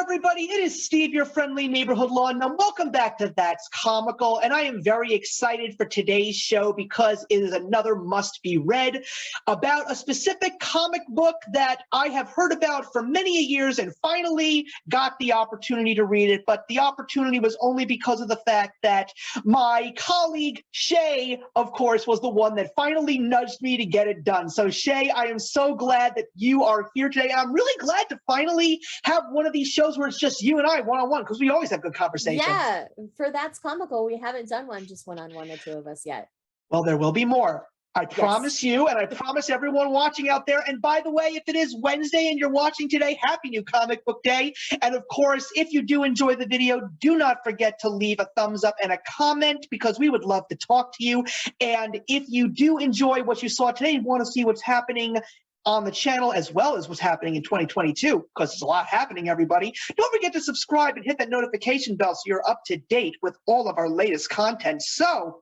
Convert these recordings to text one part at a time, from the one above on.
everybody. It is Steve, your friendly neighborhood lawn, and welcome back to That's Comical. And I am very excited for today's show because it is another must-be-read about a specific comic book that I have heard about for many years and finally got the opportunity to read it. But the opportunity was only because of the fact that my colleague, Shae, of course, was the one that finally nudged me to get it done. So, Shae, I am so glad that you are here today. And I'm really glad to finally have one of these shows where it's just you and I one-on-one, because we always have good conversations. Yeah, for That's Comical, we haven't done one just one-on-one, the two of us yet. Well, there will be more. I promise you, and I promise everyone watching out there. And by the way, if it is Wednesday and you're watching today, happy new comic book day. And of course, if you do enjoy the video, do not forget to leave a thumbs up and a comment, because we would love to talk to you. And if you do enjoy what you saw today and want to see what's happening on the channel as well as what's happening in 2022, because there's a lot happening, everybody, don't forget to subscribe and hit that notification bell so you're up to date with all of our latest content. So,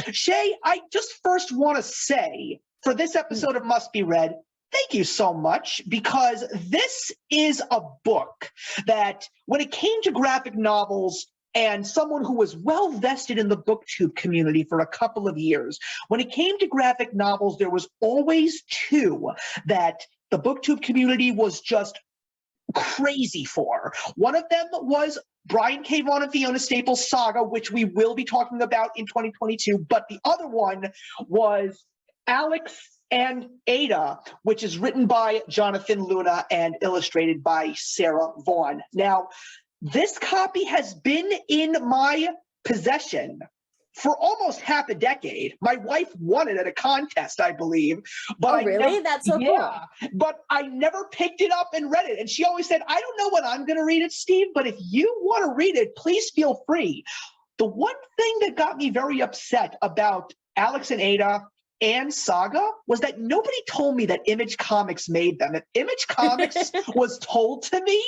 Shae, I just first want to say, for this episode of Must Be Read, thank you so much, because this is a book that, when it came to graphic novels, and someone who was well vested in the booktube community for a couple of years, when it came to graphic novels, there was always two that the booktube community was just crazy for. One of them was Brian K. Vaughan and Fiona Staples' saga, which we will be talking about in 2022, but the other one was Alex and Ada, which is written by Jonathan Luna and illustrated by Sarah Vaughn. Now, this copy has been in my possession for almost half a decade. My wife won it at a contest, I believe. But really? That's so cool. But I never picked it up and read it. And she always said, I don't know when I'm going to read it, Steve, but if you want to read it, please feel free. The one thing that got me very upset about Alex and Ada and Saga was that nobody told me that Image Comics made them. If Image Comics was told to me,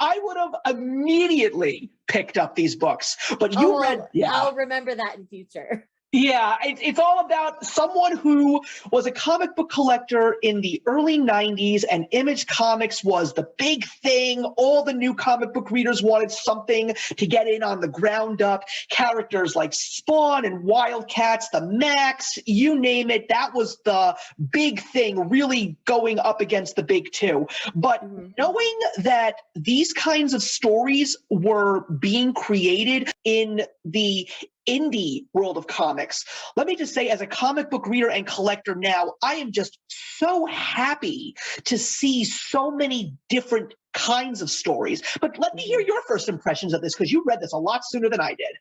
I would have immediately picked up these books. But you read, I'll remember that in future. Yeah, it's all about someone who was a comic book collector in the early 90s, and Image Comics was the big thing. All the new comic book readers wanted something to get in on the ground up. Characters like Spawn and Wildcats, the Max, you name it. That was the big thing, really going up against the big two. But knowing that these kinds of stories were being created in the indie world of comics, let me just say, as a comic book reader and collector now, I am just so happy to see so many different kinds of stories. But let me hear your first impressions of this, because you read this a lot sooner than I did.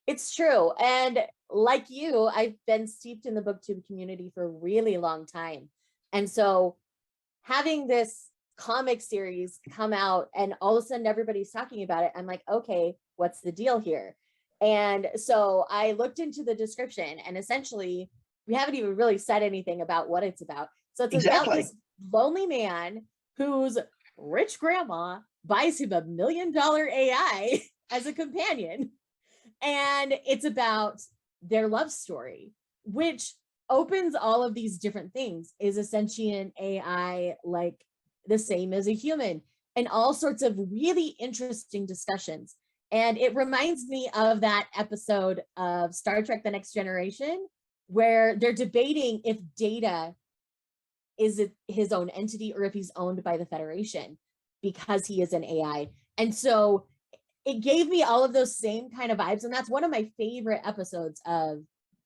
It's true. And like you, I've been steeped in the booktube community for a really long time. And so having this comic series come out and all of a sudden everybody's talking about it, I'm like, okay, what's the deal here? And so I looked into the description, and essentially we haven't even really said anything about what it's about. So it's about this lonely man whose rich grandma buys him $1 million AI as a companion. And it's about their love story, which opens all of these different things. Is a sentient AI like the same as a human? And all sorts of really interesting discussions. And it reminds me of that episode of Star Trek: The Next Generation, where they're debating if Data is his own entity or if he's owned by the Federation, because he is an AI. And so it gave me all of those same kind of vibes. And that's one of my favorite episodes of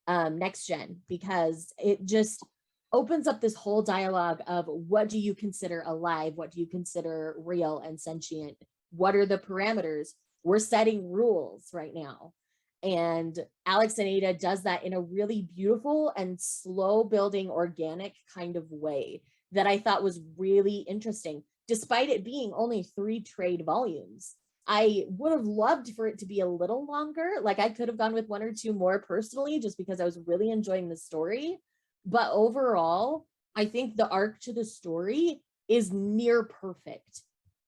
Next Gen, because it just opens up this whole dialogue of, what do you consider alive? What do you consider real and sentient? What are the parameters? We're setting rules right now. And Alex and Ada does that in a really beautiful and slow building, organic kind of way that I thought was really interesting, despite it being only 3 trade volumes. I would have loved for it to be a little longer. Like, I could have gone with 1 or 2 more personally, just because I was really enjoying the story. But overall, I think the arc to the story is near perfect.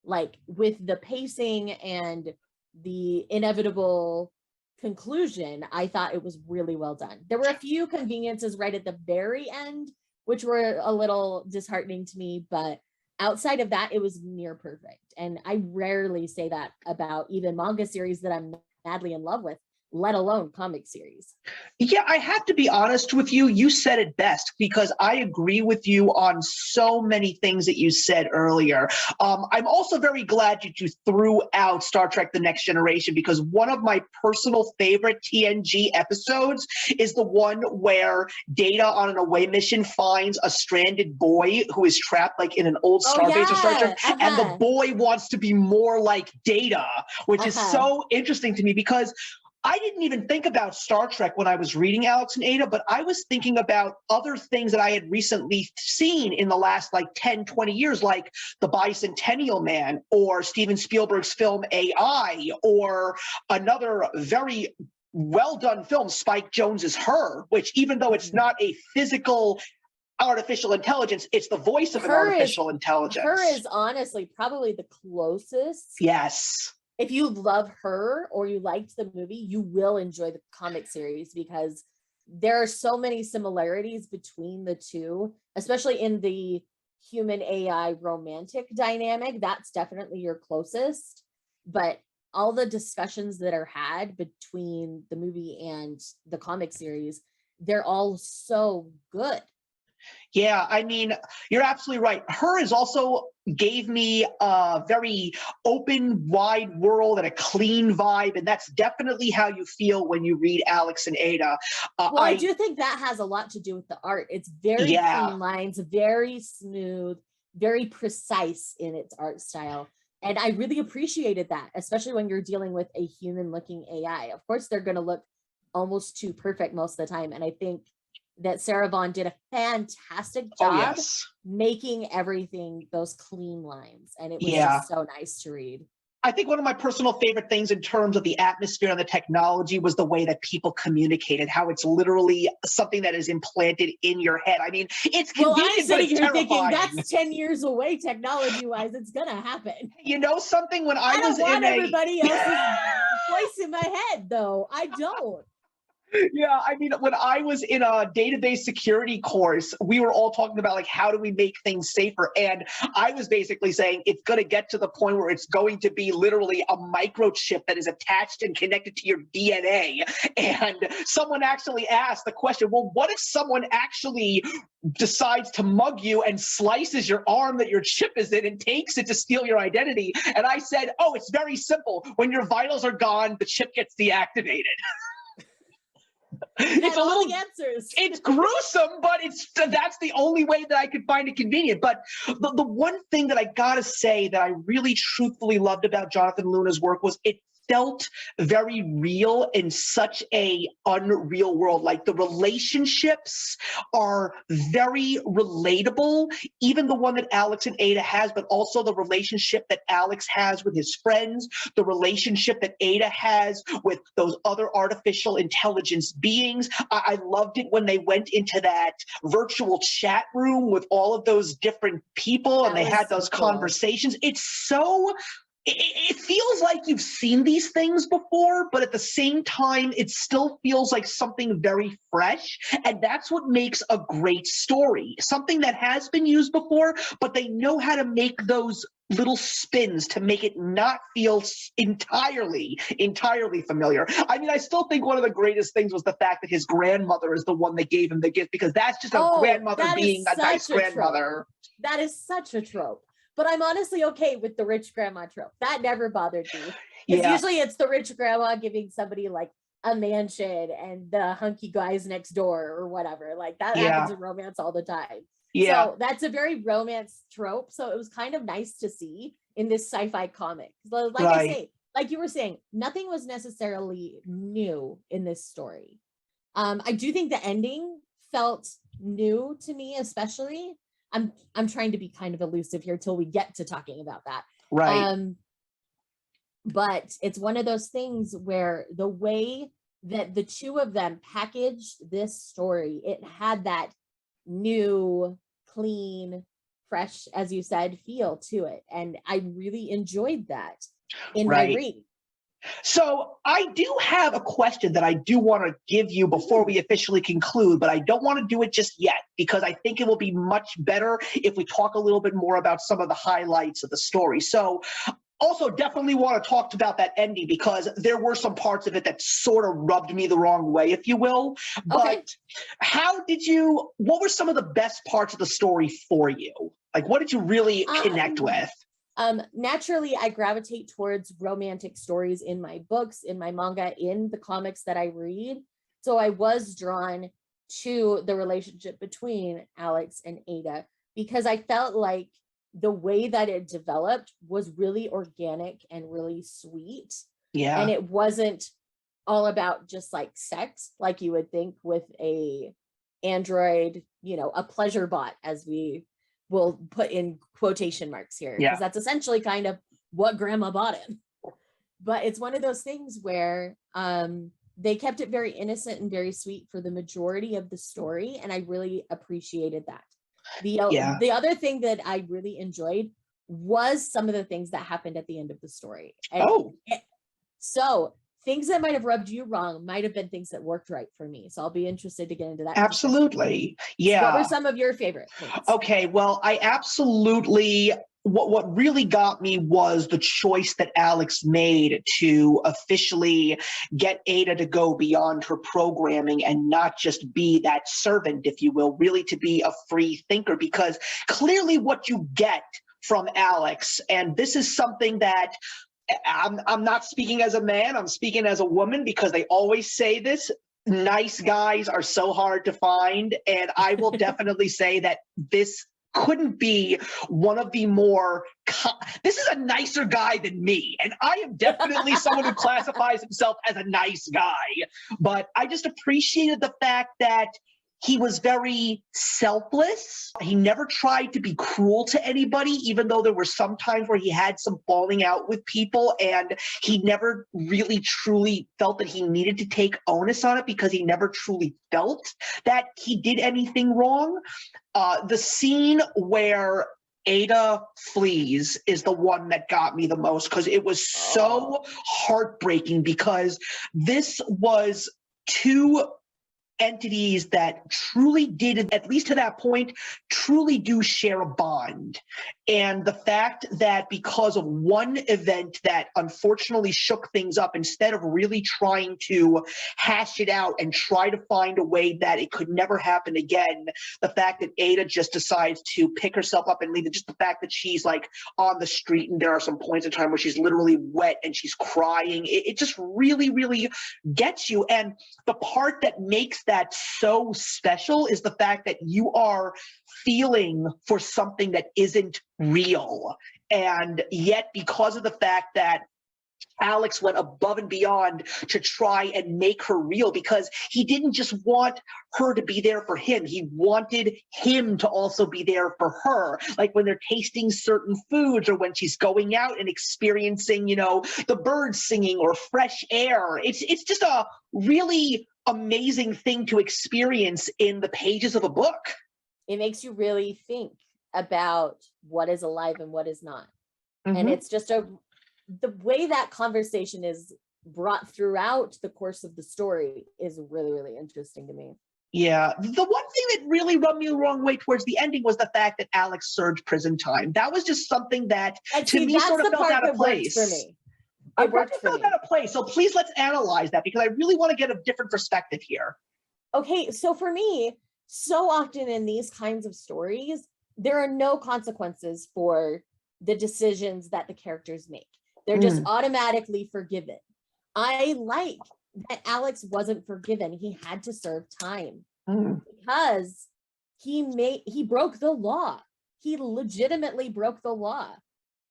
Like, with the pacing and the inevitable conclusion, I thought it was really well done. There were a few conveniences right at the very end, which were a little disheartening to me, but outside of that, it was near perfect. And I rarely say that about even manga series that I'm madly in love with, let alone comic series. Yeah, I have to be honest with you. You said it best, because I agree with you on so many things that you said earlier. I'm also very glad that you threw out Star Trek The Next Generation, because one of my personal favorite TNG episodes is the one where Data on an away mission finds a stranded boy who is trapped like in an old starbase or Star Trek, and the boy wants to be more like Data, which is so interesting to me, because I didn't even think about Star Trek when I was reading Alex and Ada, but I was thinking about other things that I had recently seen in the last like 10, 20 years, like The Bicentennial Man, or Steven Spielberg's film AI, or another very well done film, Spike Jonze's Her, which, even though it's not a physical artificial intelligence, it's the voice of an artificial intelligence. Her is honestly probably the closest. Yes. If you love Her or you liked the movie, you will enjoy the comic series, because there are so many similarities between the two, especially in the human AI romantic dynamic. That's definitely your closest. But all the discussions that are had between the movie and the comic series, they're all so good. Yeah, I mean, you're absolutely right. Her is also gave me a very open, wide world and a clean vibe, and that's definitely how you feel when you read Alex and Ada. Well, I do think that has a lot to do with the art. It's very clean lines, very smooth, very precise in its art style. And I really appreciated that, especially when you're dealing with a human-looking AI. Of course, they're going to look almost too perfect most of the time. And I think that Sarah Vaughn did a fantastic job making everything those clean lines. And it was just so nice to read. I think one of my personal favorite things in terms of the atmosphere and the technology was the way that people communicated, how it's literally something that is implanted in your head. I mean, it's convenient, well, I'm sitting here thinking that's 10 years away technology-wise. It's going to happen. You know something? When I was don't want everybody else's voice in my head, though. I don't. Yeah, I mean, when I was in a database security course, we were all talking about, like, how do we make things safer? And I was basically saying it's going to get to the point where it's going to be literally a microchip that is attached and connected to your DNA. And someone actually asked the question, well, what if someone actually decides to mug you and slices your arm that your chip is in and takes it to steal your identity? And I said, oh, it's very simple. When your vitals are gone, the chip gets deactivated. It's a little answers. It's gruesome, but that's the only way that I could find it convenient. But the one thing that I gotta say that I really truthfully loved about Jonathan Luna's work was it felt very real in such a unreal world. Like, the relationships are very relatable, even the one that Alex and Ada has, but also the relationship that Alex has with his friends, the relationship that Ada has with those other artificial intelligence beings. I loved it when they went into that virtual chat room with all of those different people and they had those conversations. It's so... It feels like you've seen these things before, but at the same time, it still feels like something very fresh. And that's what makes a great story. Something that has been used before, but they know how to make those little spins to make it not feel entirely familiar. I mean, I still think one of the greatest things was the fact that his grandmother is the one that gave him the gift, because that's just a grandmother being a nice grandmother. That is such a trope. But I'm honestly okay with the rich grandma trope. That never bothered me. Usually it's the rich grandma giving somebody like a mansion and the hunky guys next door or whatever. Like, that happens in romance all the time. So that's a very romance trope. So it was kind of nice to see in this sci-fi comic. Like I say, like you were saying, nothing was necessarily new in this story. I do think the ending felt new to me, especially. I'm trying to be kind of elusive here till we get to talking about that. But it's one of those things where the way that the two of them packaged this story, it had that new, clean, fresh, as you said, feel to it. And I really enjoyed that in my read. So I do have a question that I do want to give you before we officially conclude, but I don't want to do it just yet because I think it will be much better if we talk a little bit more about some of the highlights of the story. So also definitely want to talk about that ending because there were some parts of it that sort of rubbed me the wrong way, if you will. Okay. But what were some of the best parts of the story for you? Like, what did you really connect with? Naturally, I gravitate towards romantic stories in my books, in my manga, in the comics that I read. So I was drawn to the relationship between Alex and Ada because I felt like the way that it developed was really organic and really sweet. Yeah. And it wasn't all about just like sex, like you would think with a android, a pleasure bot, as we will put in quotation marks here, because that's essentially kind of what grandma bought him. But it's one of those things where they kept it very innocent and very sweet for the majority of the story, and I really appreciated that. The other thing that I really enjoyed was some of the things that happened at the end of the story. And so things that might have rubbed you wrong might have been things that worked right for me. So I'll be interested to get into that. Absolutely. Yeah. So what were some of your favorite things? Okay, well, I absolutely, what really got me was the choice that Alex made to officially get Ada to go beyond her programming and not just be that servant, if you will, really to be a free thinker, because clearly what you get from Alex, and this is something that I'm not speaking as a man, I'm speaking as a woman, because they always say this, nice guys are so hard to find. And I will definitely say that this couldn't be one of the more, this is a nicer guy than me. And I am definitely someone who classifies himself as a nice guy. But I just appreciated the fact that he was very selfless. He never tried to be cruel to anybody, even though there were some times where he had some falling out with people, and he never really truly felt that he needed to take onus on it because he never truly felt that he did anything wrong. The scene where Ada flees is the one that got me the most because it was so heartbreaking, because this was two entities that truly did, at least to that point, truly do share a bond. And the fact that because of one event that unfortunately shook things up, instead of really trying to hash it out and try to find a way that it could never happen again, the fact that Ada just decides to pick herself up and leave, just the fact that she's like on the street and there are some points in time where she's literally wet and she's crying, it just really, really gets you. And the part that makes that so special is the fact that you are feeling for something that isn't real. And yet, because of the fact that Alex went above and beyond to try and make her real, because he didn't just want her to be there for him. He wanted him to also be there for her. Like when they're tasting certain foods, or when she's going out and experiencing, the birds singing or fresh air. It's just a really amazing thing to experience in the pages of a book. It makes you really think about what is alive and what is not. And it's just the way that conversation is brought throughout the course of the story is really, really interesting to me. Yeah. The one thing that really rubbed me the wrong way towards the ending was the fact that Alex served prison time. That was just something that to me sort of felt out of place. For me. It worked for me. Out of place. So please let's analyze that, because I really want to get a different perspective here. Okay. So for me, so often in these kinds of stories, there are no consequences for the decisions that the characters make. They're just automatically forgiven. I like that Alex wasn't forgiven. He had to serve time because he broke the law. He legitimately broke the law.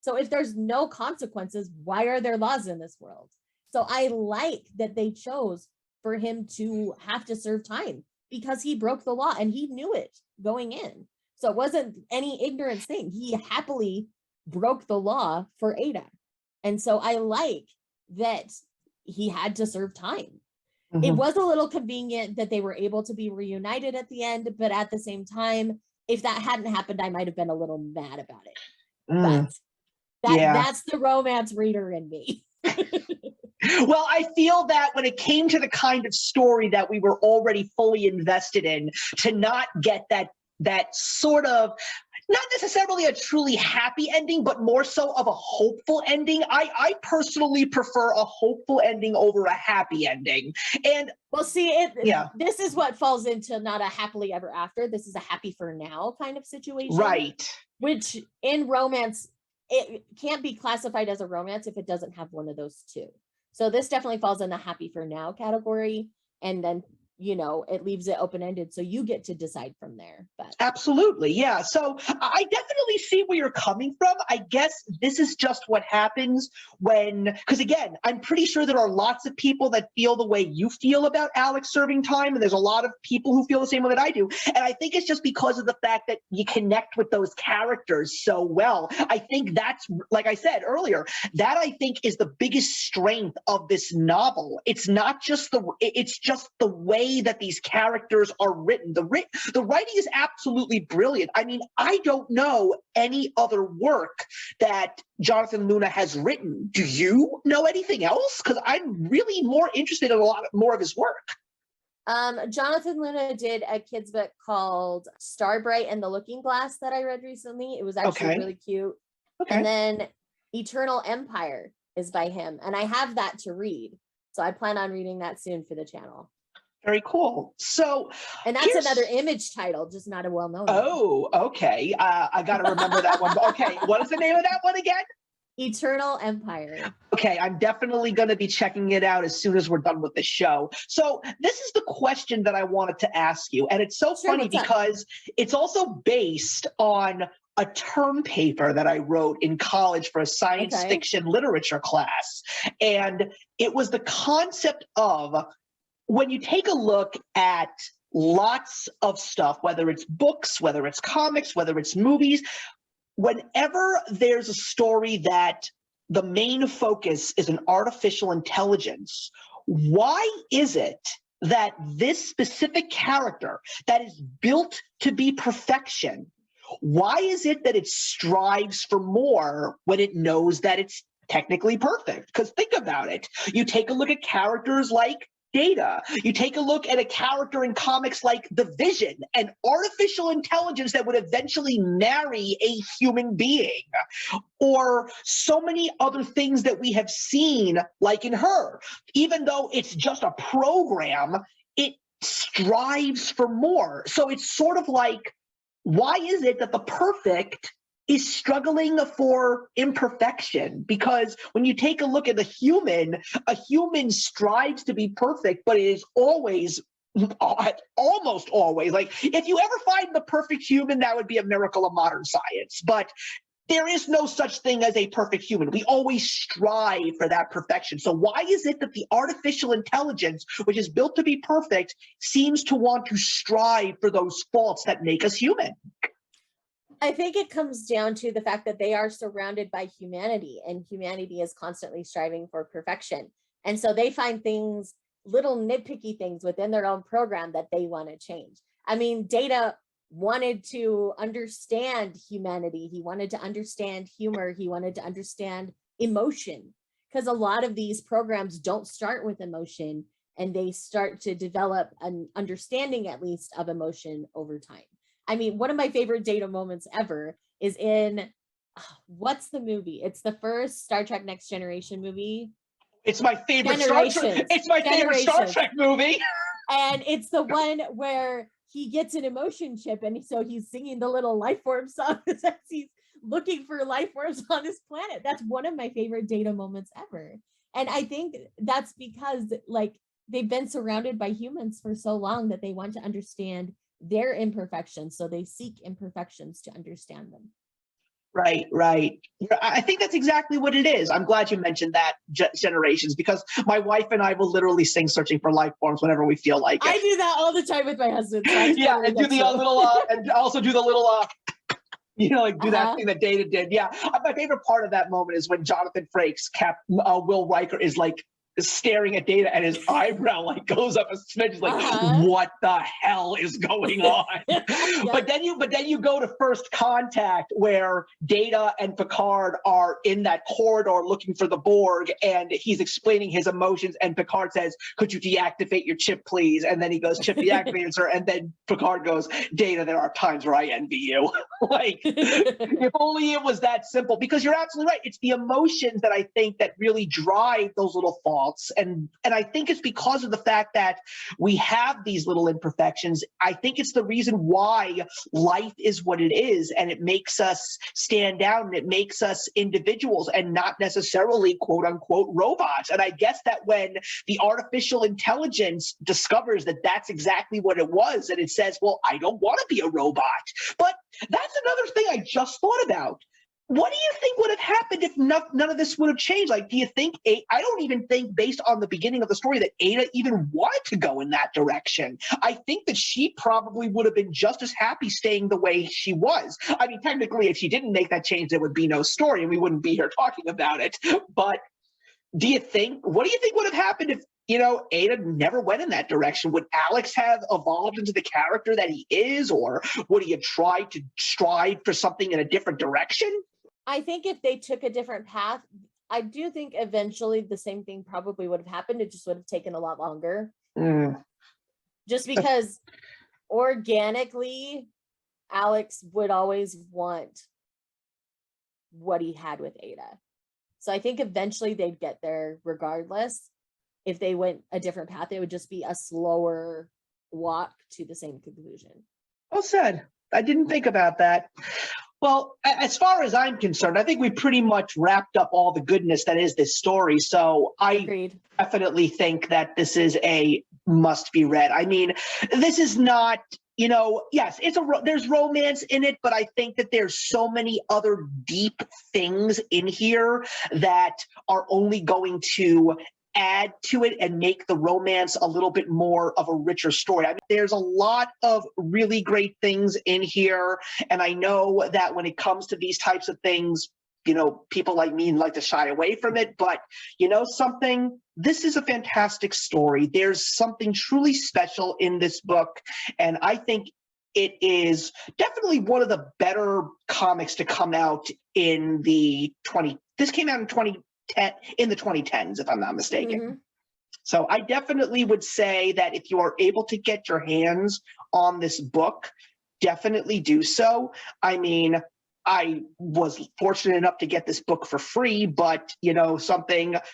So if there's no consequences, why are there laws in this world? So I like that they chose for him to have to serve time because he broke the law and he knew it going in. So it wasn't any ignorance thing. He happily broke the law for Ada. And so I like that he had to serve time. It was a little convenient that they were able to be reunited at the end, but at the same time, if that hadn't happened, I might have been a little mad about it. But that's the romance reader in me. Well, I feel that when it came to the kind of story that we were already fully invested in, to not get that sort of, not necessarily a truly happy ending, but more so of a hopeful ending. I personally prefer a hopeful ending over a happy ending. And well, see, yeah, this is what falls into not a happily ever after. This is a happy for now kind of situation. right. Which in romance, it can't be classified as a romance if it doesn't have one of those two. So this definitely falls in the happy for now category. And then, you know, it leaves it open-ended. So you get to decide from there. But Absolutely. Yeah. So I definitely see where you're coming from. I guess this is just what happens when, because again, I'm pretty sure there are lots of people that feel the way you feel about Alex serving time. And there's a lot of people who feel the same way that I do. And I think it's just because of the fact that you connect with those characters so well. I think that's, like I said earlier, that I think is the biggest strength of this novel. It's not just it's just the way that these characters are written. The writing is absolutely brilliant. I mean, I don't know any other work that Jonathan Luna has written. Do you know anything else? Because I'm really more interested in a lot more of his work. Jonathan Luna did a kid's book called Starbright and the Looking Glass that I read recently. It was actually really cute. Okay. And then Eternal Empire is by him. And I have that to read. So I plan on reading that soon for the channel. Very cool. So, and that's another Image title, just not a well-known one. Oh, okay. I got to remember that one. Okay, what is the name of that one again? Eternal Empire. Okay, I'm definitely going to be checking it out as soon as we're done with the show. So this is the question that I wanted to ask you. And it's so funny because it's also based on a term paper that I wrote in college for a science fiction literature class. And it was the concept of, when you take a look at lots of stuff, whether it's books, whether it's comics, whether it's movies, whenever there's a story that the main focus is an artificial intelligence, why is it that this specific character that is built to be perfection, why is it that it strives for more when it knows that it's technically perfect? Because think about it. You take a look at characters like Data. You take a look at a character in comics like The Vision, an artificial intelligence that would eventually marry a human being, or so many other things that we have seen, like in Her. Even though it's just a program, it strives for more. So it's sort of like, why is it that the perfect is struggling for imperfection? Because when you take a look at a human strives to be perfect, but it is always, almost always, like, if you ever find the perfect human, that would be a miracle of modern science. But there is no such thing as a perfect human. We always strive for that perfection. So why is it that the artificial intelligence, which is built to be perfect, seems to want to strive for those faults that make us human? I think it comes down to the fact that they are surrounded by humanity, and humanity is constantly striving for perfection. And so they find things, little nitpicky things within their own program that they want to change. I mean, Data wanted to understand humanity. He wanted to understand humor. He wanted to understand emotion, because a lot of these programs don't start with emotion, and they start to develop an understanding, at least, of emotion over time. I mean, one of my favorite Data moments ever is in, what's the movie? It's the first Star Trek Next Generation movie. It's my favorite Star Trek. It's my favorite Star Trek movie. And it's the one where he gets an emotion chip, and so he's singing the little life form song as he's looking for life forms on this planet. That's one of my favorite Data moments ever. And I think that's because, like, they've been surrounded by humans for so long that they want to understand their imperfections, so they seek imperfections to understand them. Right. I think that's exactly what it is. I'm glad you mentioned that, generations, because my wife and I will literally sing Searching for Life Forms whenever we feel like it. I do that all the time with my husband. So yeah, and do the little, and also do the little, like do that thing that Data did. Yeah, my favorite part of that moment is when Jonathan Frakes, Will Riker, is like is staring at Data, and his eyebrow like goes up a smidge. He's like, what the hell is going on? But then you go to First Contact, where Data and Picard are in that corridor looking for the Borg, and he's explaining his emotions, and Picard says, could you deactivate your chip, please? And then he goes, chip deactivated, sir. And then Picard goes, Data, there are times where I envy you. Like, if only it was that simple. Because you're absolutely right. It's the emotions that I think that really drive those little faults. And I think it's because of the fact that we have these little imperfections. I think it's the reason why life is what it is, and it makes us stand out, and it makes us individuals and not necessarily quote unquote robots. And I guess that when the artificial intelligence discovers that that's exactly what it was, and it says, well, I don't want to be a robot. But that's another thing I just thought about. What do you think would have happened if none of this would have changed? Like, do you think, I don't even think, based on the beginning of the story, that Ada even wanted to go in that direction. I think that she probably would have been just as happy staying the way she was. I mean, technically, if she didn't make that change, there would be no story, and we wouldn't be here talking about it. But what do you think would have happened if, Ada never went in that direction? Would Alex have evolved into the character that he is, or would he have tried to strive for something in a different direction? I think if they took a different path, I do think eventually the same thing probably would have happened. It just would have taken a lot longer. Just because organically, Alex would always want what he had with Ada. So I think eventually they'd get there regardless. If they went a different path, it would just be a slower walk to the same conclusion. Well said. I didn't think about that. Well, as far as I'm concerned, I think we pretty much wrapped up all the goodness that is this story. So I definitely think that this is a must be read. I mean, this is not, yes, there's romance in it, but I think that there's so many other deep things in here that are only going to add to it and make the romance a little bit more of a richer story. I mean, there's a lot of really great things in here, and I know that when it comes to these types of things, people like me like to shy away from it, but something, this is a fantastic story. There's something truly special in this book, and I think it is definitely one of the better comics to come out in this came out in the 2010s, if I'm not mistaken. So I definitely would say that if you are able to get your hands on this book, definitely do so. I mean, I was fortunate enough to get this book for free, but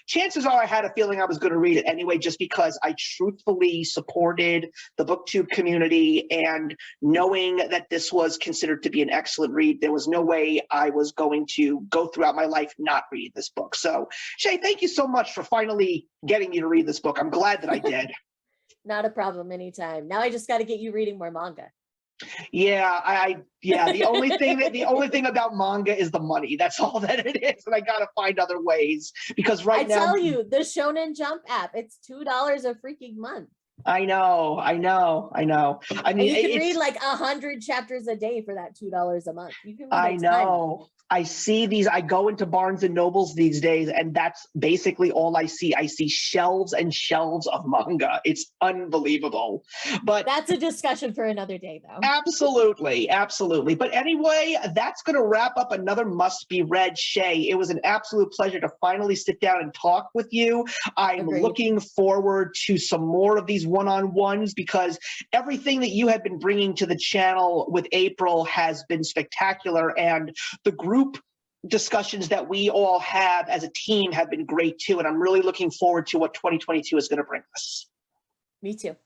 chances are I had a feeling I was going to read it anyway, just because I truthfully supported the BookTube community, and knowing that this was considered to be an excellent read, there was no way I was going to go throughout my life not reading this book. So, Shae, thank you so much for finally getting me to read this book. I'm glad that I did. Not a problem, anytime. Now I just got to get you reading more manga. Yeah, the only thing about manga is the money. That's all that it is, and I gotta find other ways, because now I tell you, the Shonen Jump app, it's $2 a freaking month. I know. I mean, you can read like 100 chapters a day for that $2 a month. You can read I know. I see these. I go into Barnes and Nobles these days, and that's basically all I see. I see shelves and shelves of manga. It's unbelievable. But that's a discussion for another day, though. Absolutely. But anyway, that's going to wrap up another Must Be Read. Shae, it was an absolute pleasure to finally sit down and talk with you. I'm looking forward to some more of these one-on-ones, because everything that you have been bringing to the channel with April has been spectacular, and the group discussions that we all have as a team have been great too, and I'm really looking forward to what 2022 is going to bring us. Me too.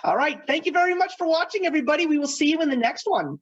All right. Thank you very much for watching, everybody. We will see you in the next one.